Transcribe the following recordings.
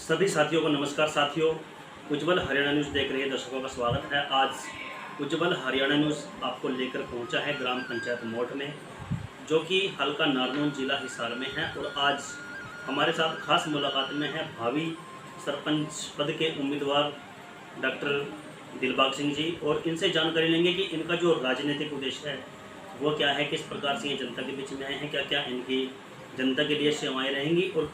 सभी साथियों को नमस्कार। साथियों, उज्जवल हरियाणा न्यूज़ देख रहे दर्शकों का स्वागत है। आज उज्जवल हरियाणा न्यूज़ आपको लेकर पहुंचा है ग्राम पंचायत मोठ में, जो कि हल्का नारनौल जिला हिसार में है। और आज हमारे साथ खास मुलाकात में है भावी सरपंच पद के उम्मीदवार डॉक्टर दिलबाग सिंह जी, और इनसे जानकारी लेंगे कि इनका जो राजनीतिक उद्देश्य है वो क्या है, किस प्रकार से ये जनता के बीच में आए हैं, क्या क्या इनकी जनता के लिए सेवाएँ रहेंगी, और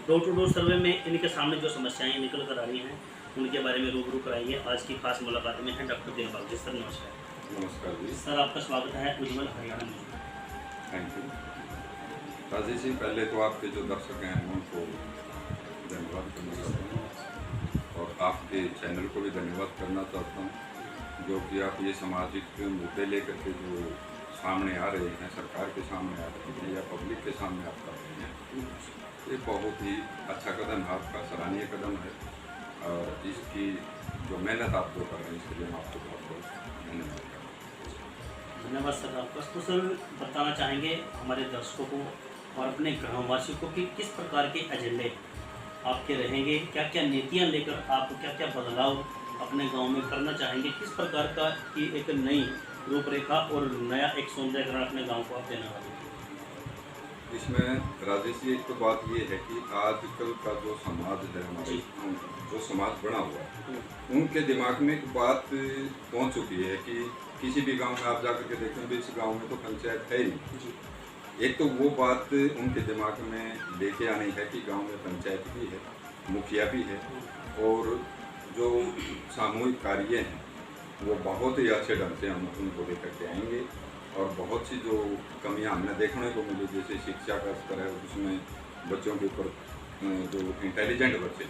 डोर टू डोर सर्वे में इनके सामने जो समस्याएं निकल कर आ रही हैं उनके बारे में रूबरू कराएंगे। आज की खास मुलाकात में है डॉक्टर दिलबाग जी। सर नमस्कार। नमस्कार जी। सर आपका स्वागत है उज्जवल हरियाणा न्यूज़ में। Thank you Rajesh ji. पहले तो आपके जो दर्शक हैं उनको धन्यवाद करना चाहता हूँ और आपके चैनल को भी धन्यवाद करना चाहता हूँ, जो कि आप ये सामाजिक मुद्दे लेकर के जो सामने आ रहे हैं, सरकार के सामने आ रहे हैं या पब्लिक के सामने आप कर रहे हैं, ये बहुत ही अच्छा कदम है, आपका सराहनीय कदम है। और इसकी जो मेहनत आप जो कर रहे हैं इसके लिए मैं आपको बहुत बहुत धन्यवाद करता हूँ। धन्यवाद सर आपका। तो सर बताना चाहेंगे हमारे दर्शकों को और अपने ग्रामवासियों को कि किस प्रकार के एजेंडे आपके रहेंगे, क्या क्या नीतियाँ लेकर आप क्या क्या बदलाव अपने गाँव में करना चाहेंगे, किस प्रकार का की एक नई रूपरेखा और नया एक सौंदर्यकरण अपने गाँव को आप देने वाले हैं। इसमें राजेश जी एक तो बात ये है कि आजकल का जो समाज है हमारे, जो समाज बना हुआ है, उनके दिमाग में एक बात पहुंच चुकी है कि किसी भी गांव में आप जाकर के देखें तो इस गांव में तो पंचायत है ही नहीं। एक तो वो बात उनके दिमाग में लेके आनी है कि गांव में पंचायत भी है, मुखिया भी है, और जो सामूहिक कार्य हैं वो बहुत ही अच्छे ढंग से हम उनको लेकर के आएंगे। और बहुत सी जो कमियां हमें देखने को मिली, जैसे शिक्षा का स्तर है, उसमें बच्चों के ऊपर जो इंटेलिजेंट बच्चे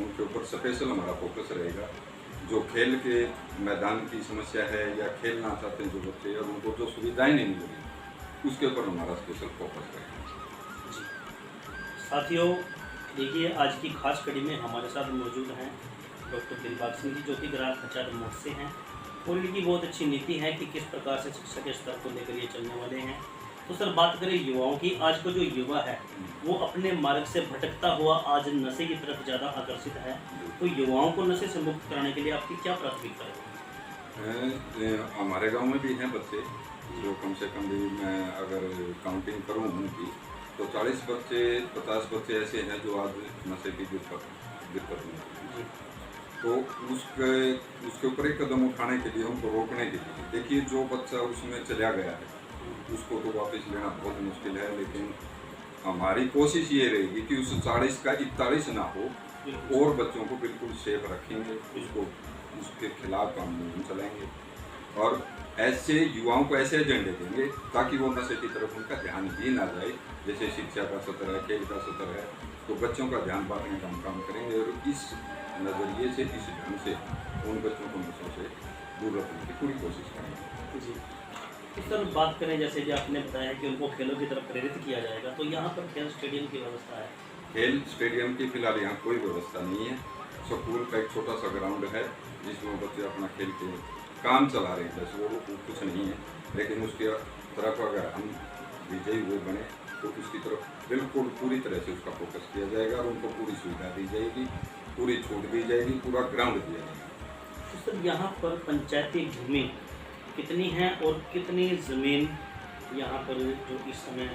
उनके ऊपर स्पेशल हमारा फोकस रहेगा। जो खेल के मैदान की समस्या है या खेलना चाहते हैं जो बच्चे और उनको जो सुविधाएं नहीं मिल रही, उसके ऊपर हमारा स्पेशल फोकस रहेगा। साथियों देखिए, आज की खास कड़ी में हमारे साथ मौजूद हैं डॉक्टर दिलबाग सिंह जी, जो कि ग्राम पंचायत मोठ से हैं, और इनकी बहुत अच्छी नीति है कि किस प्रकार से शिक्षा के स्तर को लेकर ये चलने वाले हैं। तो सर बात करें युवाओं की, आज का जो युवा है वो अपने मार्ग से भटकता हुआ आज नशे की तरफ ज़्यादा आकर्षित है, तो युवाओं को नशे से मुक्त कराने के लिए आपकी क्या प्राथमिकता है? हमारे गांव में भी हैं बच्चे जो कम से कम भी मैं अगर काउंटिंग करूं उनकी तो 40 बच्चे 50 बच्चे ऐसे हैं जो आज नशे की दिक्कत में। तो उसके ऊपर एक कदम उठाने के लिए, उनको रोकने के लिए, देखिए जो बच्चा उसमें चला गया है उसको तो वापस लेना बहुत मुश्किल है, लेकिन हमारी कोशिश ये रहेगी कि उस 40 का 41 ना हो, और बच्चों को बिल्कुल सेफ रखेंगे, उसके खिलाफ हम मुहिम चलाएंगे और ऐसे युवाओं को ऐसे एजेंडे देंगे ताकि वो नशे की तरफ उनका ध्यान ही ना जाए। जैसे शिक्षा का स्तर है, खेल का स्तर है, तो बच्चों का ध्यान बांटने का हम काम करेंगे और इस नज़रिए से, इस ढंग से उन बच्चों को नशों से दूर रखने की पूरी कोशिश करेंगे। जी, तो सर बात करें जैसे कि आपने बताया कि उनको खेलों की तरफ प्रेरित किया जाएगा, तो यहाँ पर खेल स्टेडियम की व्यवस्था है? खेल स्टेडियम की फिलहाल यहाँ कोई व्यवस्था नहीं है। स्कूल का एक छोटा सा ग्राउंड है जिसमें बच्चे अपना खेल के काम चला रहे हैं, बस वो कुछ नहीं है। लेकिन उसके तरफ अगर हम विजयी हुए बने तो उसकी तरफ बिल्कुल पूरी तरह से उसका फोकस किया जाएगा और उनको पूरी सुविधा दी जाएगी, पूरी छूट दी जाएगी, पूरा ग्राउंड दिया जाएगा। तो सर यहाँ पर पंचायती भूमि कितनी है और कितनी ज़मीन यहाँ पर जो इस समय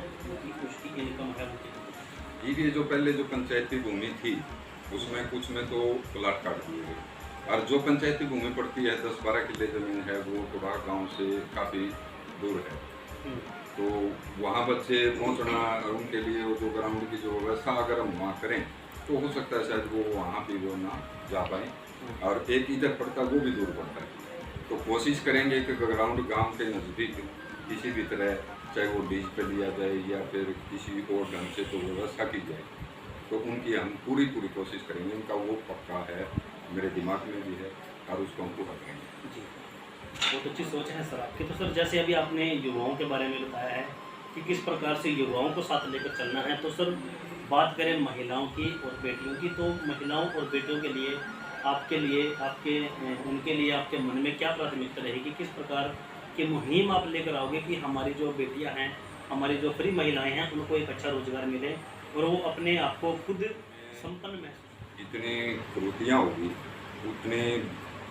उसकी इनकम है उनकी? ये जो पहले जो पंचायती भूमि थी उसमें कुछ में तो प्लाट काट दिए गए, और जो पंचायती भूमि पड़ती है 10-12 किले ज़मीन है वो थोड़ा गांव से काफ़ी दूर है, तो वहाँ बच्चे पहुँचना उनके लिए वो जो ग्राउंड की जो व्यवस्था अगर हम वहाँ करें तो हो सकता है शायद वो वहाँ भी वो ना जा पाएँ, और एक इधर पड़ता वो भी दूर पड़ता है। तो कोशिश करेंगे कि ग्राउंड गांव के नज़दीक किसी भी तरह, चाहे वो लीज पर लिया जाए या फिर किसी और ढंग से तो व्यवस्था की जाए, तो उनकी हम पूरी कोशिश करेंगे। उनका वो पक्का है, मेरे दिमाग में भी है, और उसको हम पूरा करेंगे। जी, बहुत अच्छी सोच है सर आपकी। तो सर जैसे अभी आपने युवाओं के बारे में बताया है कि किस प्रकार से युवाओं को साथ लेकर चलना है, तो सर बात करें महिलाओं की और बेटियों की, तो महिलाओं और बेटियों के लिए उनके लिए आपके मन में क्या प्राथमिकता रहेगी, किस प्रकार की मुहिम आप लेकर आओगे कि हमारी जो बेटियां हैं, हमारी जो फ्री महिलाएं हैं, उनको एक अच्छा रोजगार मिले और वो अपने आप को खुद संपन्न महसूस? इतनी त्रुटियाँ होगी, उतने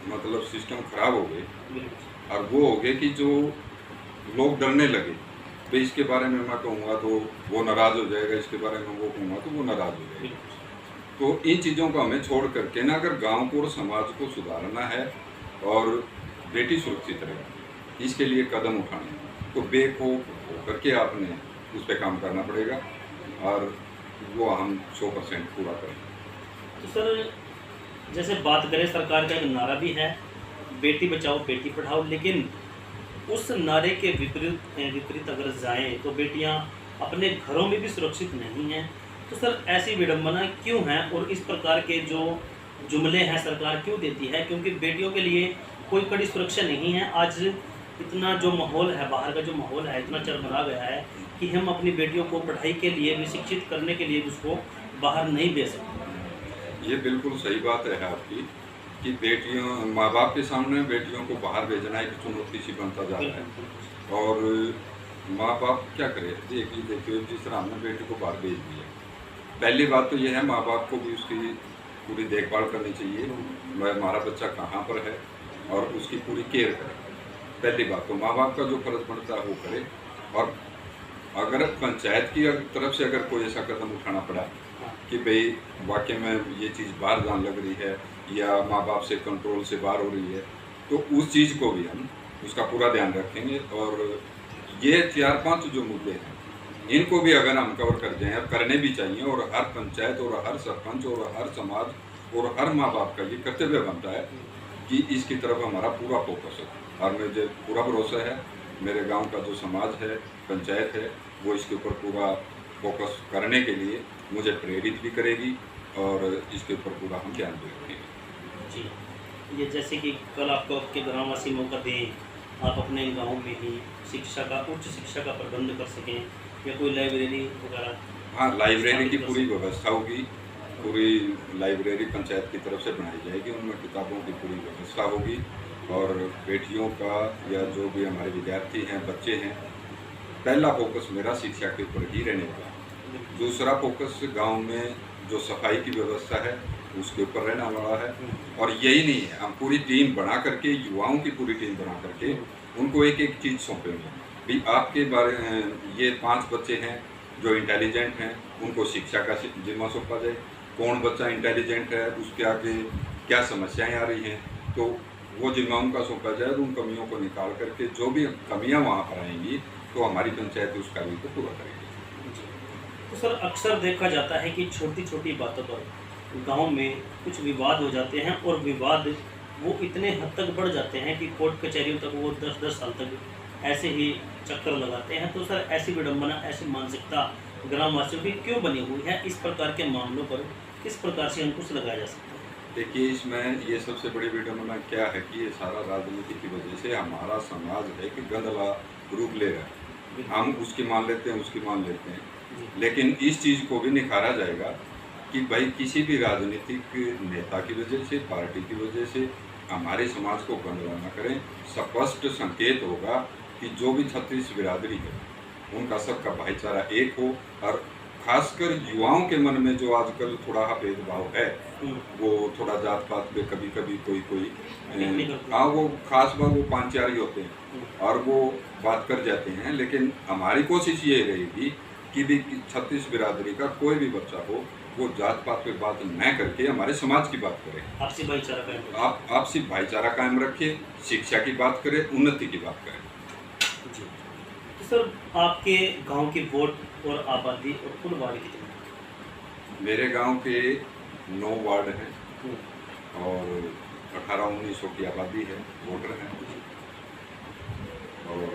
मतलब सिस्टम खराब हो गए, बिल्कुल। और वो हो गए कि जो लोग डरने लगे, भाई इसके बारे में मैं कहूँगा तो वो नाराज़ हो जाएगा, इसके बारे में वो कहूँगा तो वो नाराज़ हो जाएगा। बिल्कुल। तो इन चीज़ों को हमें छोड़ करके ना, अगर गांव को और समाज को सुधारना है और बेटी सुरक्षित रहे, इसके लिए कदम उठाने हैं, तो बेखौफ होकर के आपने उस पर काम करना पड़ेगा, और वो हम 100% पूरा करेंगे। तो सर, जैसे बात करें, सरकार का एक नारा भी है, बेटी बचाओ बेटी पढ़ाओ, लेकिन उस नारे के विपरीत अगर जाएं तो बेटियां अपने घरों में भी सुरक्षित नहीं हैं। तो सर, ऐसी विडंबना क्यों है, और इस प्रकार के जो जुमले हैं सरकार क्यों देती है? क्योंकि बेटियों के लिए कोई कड़ी सुरक्षा नहीं है। आज इतना जो माहौल है, बाहर का जो माहौल है, इतना चरमरा गया है कि हम अपनी बेटियों को पढ़ाई के लिए भी, शिक्षित करने के लिए उसको बाहर नहीं भेज सकते। ये बिल्कुल सही बात है आपकी कि बेटियों, माँ बाप के सामने बेटियों को बाहर भेजना एक चुनौती सी बनता जा रहा है। और माँ बाप क्या करे, देखिए जिस तरह हमने बेटी को बाहर भेज दिया, पहली बात तो ये है माँ बाप को भी उसकी पूरी देखभाल करनी चाहिए, हमारा बच्चा कहाँ पर है, और उसकी पूरी केयर करे। पहली बात तो माँ बाप का जो फर्ज बनता है वो करे। और अगर पंचायत की तरफ से अगर कोई ऐसा कदम उठाना पड़ा कि भाई वाकई में ये चीज़ बाहर जान लग रही है या माँ बाप से कंट्रोल से बाहर हो रही है, तो उस चीज़ को भी हम उसका पूरा ध्यान रखेंगे। और ये 4-5 जो मुद्दे हैं, इनको भी अगर हम कवर कर दें, अब करने भी चाहिए, और हर पंचायत और हर सरपंच और हर समाज और हर माँ बाप का ये कर्तव्य बनता है कि इसकी तरफ हमारा पूरा फोकस हो। और मुझे पूरा भरोसा है, मेरे गांव का जो समाज है, पंचायत है, वो इसके ऊपर पूरा फोकस करने के लिए मुझे प्रेरित भी करेगी, और इसके ऊपर पूरा हम ध्यान भी रखेंगे। जी, ये जैसे कि कल आपको आपके ग्रामवासी मौका दें, आप अपने गांव में ही शिक्षा का, उच्च शिक्षा का प्रबंध कर सकें, या कोई लाइब्रेरी वगैरह। हाँ, लाइब्रेरी की पूरी व्यवस्था होगी, पूरी लाइब्रेरी पंचायत की तरफ से बनाई जाएगी, उनमें किताबों की पूरी व्यवस्था होगी। और बेटियों का या जो भी हमारे विद्यार्थी हैं, बच्चे हैं, पहला फोकस मेरा शिक्षा के ऊपर ही रहने वाला है। दूसरा फोकस गांव में जो सफाई की व्यवस्था है उसके ऊपर रहने वाला है। और यही नहीं है, हम पूरी टीम बना करके, युवाओं की पूरी टीम बना करके उनको एक एक चीज़ सौंपेंगे। भी आपके बारे ये 5 बच्चे हैं जो इंटेलिजेंट हैं, उनको शिक्षा का जिम्मा सौंपा जाए। कौन बच्चा इंटेलिजेंट है, उसके आगे क्या समस्याएं आ रही हैं, तो वो जिम्मा उनका सौंपा जाए, और उन कमियों को निकाल करके जो भी कमियां वहाँ पर आएंगी तो हमारी पंचायत उस कार्य को पूरा करेगी। तो सर, अक्सर देखा जाता है कि छोटी छोटी बातों पर गांव में कुछ विवाद हो जाते हैं, और विवाद वो इतने हद तक बढ़ जाते हैं कि कोर्ट कचहरियों तक वो 10-10 साल तक ऐसे ही चक्कर लगाते हैं। तो सर, ऐसी विडंबना, ऐसी मानसिकता ग्रामवासियों की क्यों बनी हुई है? इस प्रकार के मामलों पर किस प्रकार से अंकुश लगाया जा सकता है? देखिए, इसमें ये सबसे बड़ी विडंबना क्या है कि ये सारा राजनीति की वजह से हमारा समाज है कि गंदला रूप ले रहा है। हम उसकी मान लेते हैं, उसकी मान लेते हैं, लेकिन इस चीज़ को भी निखारा जाएगा कि भाई किसी भी राजनीतिक नेता की वजह से, पार्टी की वजह से हमारे समाज को गंदला न करें। स्पष्ट संकेत होगा कि जो भी छत्तीस बिरादरी है उनका सबका भाईचारा एक हो। और खासकर युवाओं के मन में जो आजकल थोड़ा भेदभाव है, वो थोड़ा जात पात पे कभी कभी कोई हाँ, वो खास बात वो 5-4 ही होते हैं और वो बात कर जाते हैं। लेकिन हमारी कोशिश ये रहेगी कि भी छत्तीस बिरादरी का कोई भी बच्चा हो, वो जात पात पे बात न करके हमारे समाज की बात करे, आपसी भाईचारा कायम रखें। आपसी भाईचारा कायम रखे, शिक्षा की बात करें, उन्नति की बात करें। जी। तो सर, आपके गांव की वोट और आबादी और कुल वार्ड कितने हैं? मेरे गांव के 9 वार्ड हैं और 1800-1900 की आबादी है, वोटर हैं, और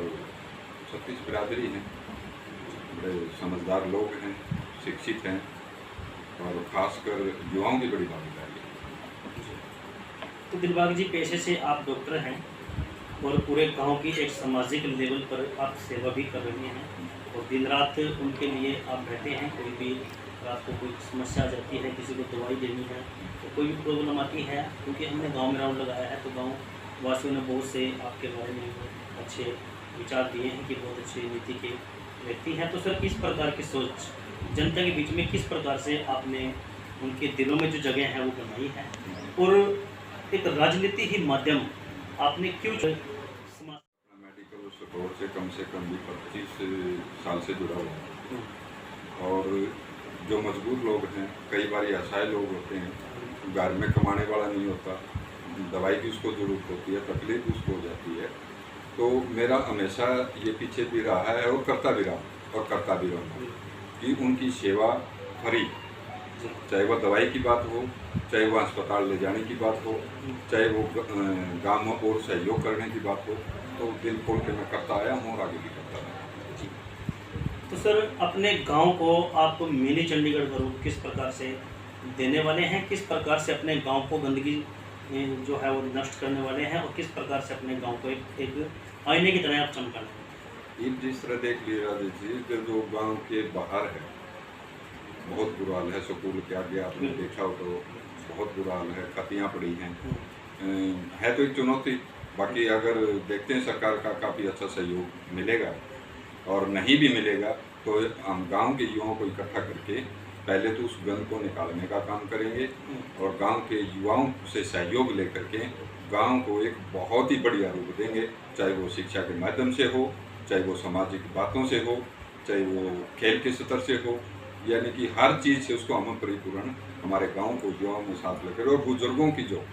36 बिरादरी हैं। बड़े समझदार लोग हैं, शिक्षित हैं, और खासकर युवाओं की बड़ी भागीदारी है। तो दिलबाग जी, पेशे से आप डॉक्टर हैं और पूरे गांव की एक सामाजिक लेवल पर आप सेवा भी कर रहे हैं, और दिन रात उनके लिए आप बैठे हैं। कोई भी रात को कोई समस्या आ जाती है, किसी को दवाई देनी है, तो कोई भी प्रॉब्लम आती है, क्योंकि हमने गांव में राउंड लगाया है, तो गांव वासियों ने बहुत से आपके बारे में अच्छे विचार दिए हैं कि बहुत अच्छी नीति के व्यक्ति हैं। तो सर, इस प्रकार की सोच जनता के बीच में किस प्रकार से आपने उनके दिलों में जो जगह है वो बनाई है। और एक राजनीति ही माध्यम आपने क्यों समाज मेडिकल स्टोर से कम भी 25 साल से जुड़ा हुआ हूँ। और जो मजबूर लोग हैं, कई बार असहाय लोग होते हैं, घर में कमाने वाला नहीं होता, दवाई की उसको ज़रूरत होती है, तकलीफ उसको हो जाती है, तो मेरा हमेशा ये पीछे भी रहा है और करता भी रहूँगा कि उनकी सेवा फ्री, चाहे वह दवाई की बात हो, चाहे वह अस्पताल ले जाने की बात हो, चाहे वो गाँव में और सहयोग करने की बात हो, तो दिल खोल के मैं करता आया हूँ और आगे भी करता रहूँगा। जी। तो सर, अपने गांव को आप मिनी चंडीगढ़ स्वरूप किस प्रकार से देने वाले हैं? किस प्रकार से अपने गांव को गंदगी जो है वो नष्ट करने वाले हैं, और किस प्रकार से अपने गांव को एक आईने की तरह आप चमका रहे हैं? ईद जिस तरह देख लिया राजेश जी, जो गांव के बाहर है बहुत बुरा हाल है, स्कूल के आगे आपने देखा हो तो बहुत बुरा हाल है, खतियाँ पड़ी हैं। है तो एक चुनौती, बाकी अगर देखते हैं सरकार का काफ़ी अच्छा सहयोग मिलेगा, और नहीं भी मिलेगा तो हम गांव के युवाओं को इकट्ठा करके पहले तो उस गंद को निकालने का काम करेंगे, और गांव के युवाओं से सहयोग लेकर के गांव को एक बहुत ही बढ़िया रूप देंगे, चाहे वो शिक्षा के माध्यम से हो, चाहे वो सामाजिक बातों से हो, चाहे वो खेल के स्तर से हो, यानी कि हर चीज़ से उसको हम परिपूर्ण हमारे गांव को युवाओं में साथ लेकर, और बुजुर्गों की जो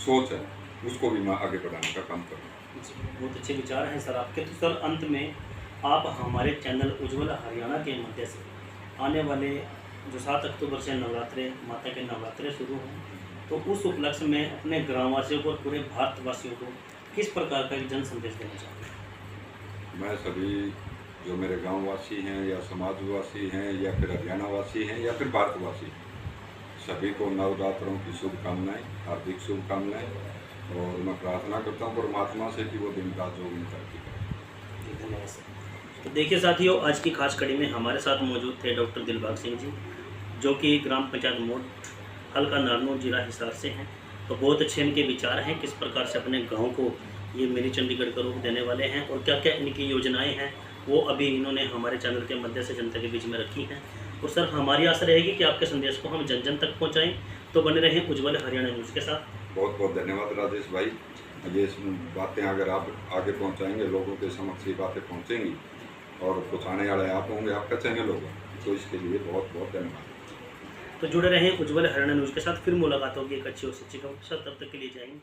सोच है उसको भी मैं आगे बढ़ाने का काम करूँगा। बहुत अच्छे विचार हैं सर आपके। तो सर, अंत में आप हमारे चैनल उज्ज्वल हरियाणा के मध्य से आने वाले जो 7 अक्टूबर से माता के नवरात्रे शुरू हों, तो उस उपलक्ष्य में अपने ग्रामवासियों को और पूरे भारतवासियों को किस प्रकार का एक जन संदेश देना चाहते हैं? मैं सभी जो मेरे गांववासी हैं या समाजवासी हैं या फिर हरियाणा वासी हैं या फिर भारतवासी, सभी को नवरात्रों की शुभकामनाएं, हार्दिक शुभकामनाएं, और मैं प्रार्थना करता हूं परमात्मा से कि वो दिन रात जो भी तरक्की करें। धन्यवाद सर। तो देखिए साथियों, आज की खास कड़ी में हमारे साथ मौजूद थे डॉक्टर दिलबाग सिंह जी, जो कि ग्राम पंचायत मोट हल्का नारनौल जिला हिसार से हैं। तो बहुत अच्छे इनके विचार हैं, किस प्रकार से अपने गांव को ये मिनी चंडीगढ़ का रूप देने वाले हैं, और क्या क्या इनकी योजनाएं हैं वो अभी इन्होंने हमारे चैनल के मध्य से जनता के बीच में रखी हैं। और सर, हमारी आशा रहेगी कि आपके संदेश को हम जन जन तक पहुँचाएँ। तो बने रहें उज्ज्वल हरियाणा न्यूज़ के साथ। बहुत बहुत धन्यवाद राजेश भाई। ये बातें अगर आप आगे पहुंचाएंगे, लोगों के समक्ष ये बातें पहुंचेंगी, और कुछ आने वाले आप होंगे, आपका चैनल होगा, तो इसके लिए बहुत बहुत धन्यवाद। तो जुड़े रहें उज्ज्वल हरियाणा न्यूज़ के साथ। फिर मुलाकात होगी एक अच्छी और सच्ची खबर के साथ। तब तक के लिए जय हिंद।